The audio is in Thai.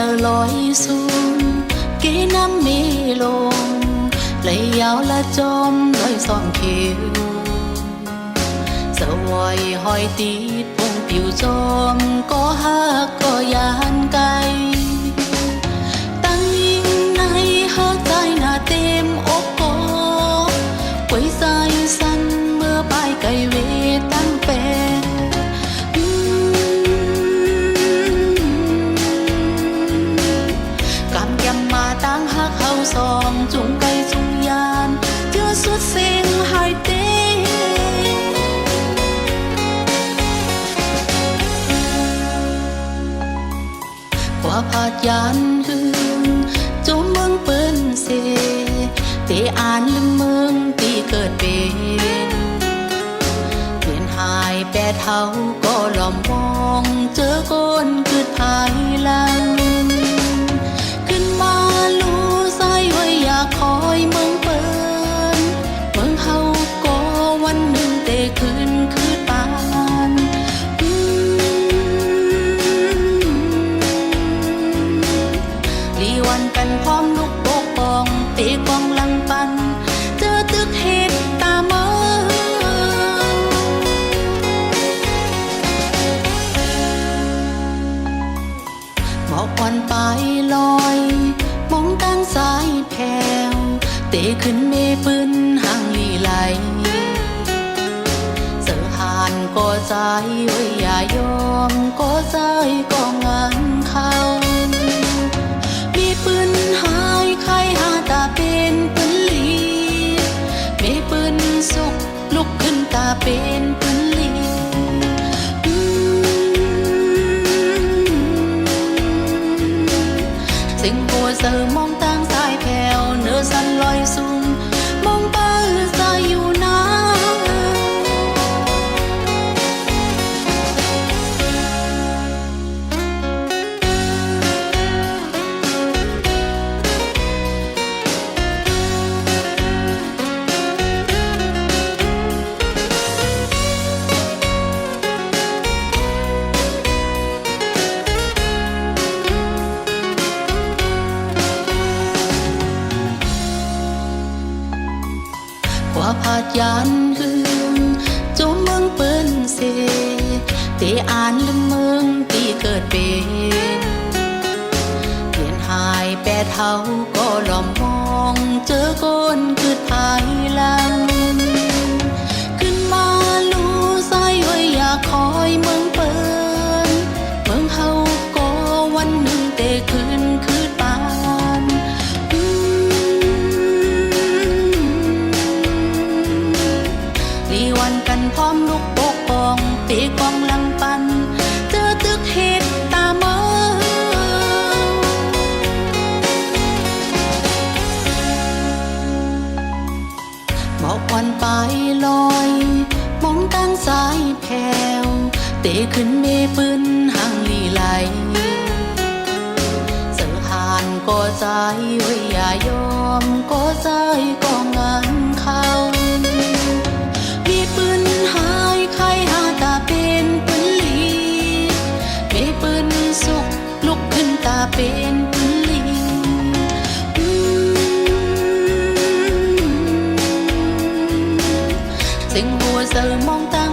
giờ lối xuống kỹ năm mi lông lấy áo là chôm nơi son kiều giờ hoài hỏi tít bông piu chôm có hát có yan cay tăng in nay hát tay na tem ốc có quấy dài săn mưa bay cày về tăng bè tăng hát hậu song chung cây chung yan chưa xuất sinh hai tế qua phạt yan hương chỗ mương bơn xê tế an lưng mương tí cợt bên thuyền hai bè thâu có lòng mong chớ con cứ thái lăngคอยเมืองเปิ้นเมืองเฮาก็วันหนึ่งเตะคืนคืนปานลีวันกันพร้อมลูกโป่งปองเตะกองลังปันเจอตึกเฮ็ดตาเมืองหมอกควันไปลอยมองตั้งสายแผ่วเตะขึ้นเมปืนห่างลีไหลเสือหานก็ใจไว้อย่ายอมก็ใจก็งานเขามีปืนหายใครหาตาเป็นปืนลีเมปืนสุกลุกขึ้นตาเป็นปืนลีสิ่งโบเสือมองตั้งสายแผ่วเนื้อสันลอยสูงมองป้าใจอยู่นะว่าพาดยันหึงโจมเมืองเปิ้นเสเตอ่านลืมเมืองตีเกิดเป็นเปลี่ยนหายแปดเท่าก็หลอมมองเจอคนคือภายหลังขึ้นมาลู่ใส่ไว้อยากคอยเมืองเปิ้นเมืองเฮาก็วันหนึ่งเตคืนคืนปานวันกันพร้อมลูกโป่งปองตีกองลังปันเจอตึกเฮ็ดตาเมืองหมอกควันไปลอยมองตั้งสายแผ่วเตะขึ้นเมปืนห่างลีไหลเสือหานก็ใจไว้อย่ายอมก็ใจก็งานเขาปืนหายใครหาตาเป็นปืนลีเมปืนสุกลุกขึ้นตาเป็นปืนลีสิ่งหัวเสือมองตา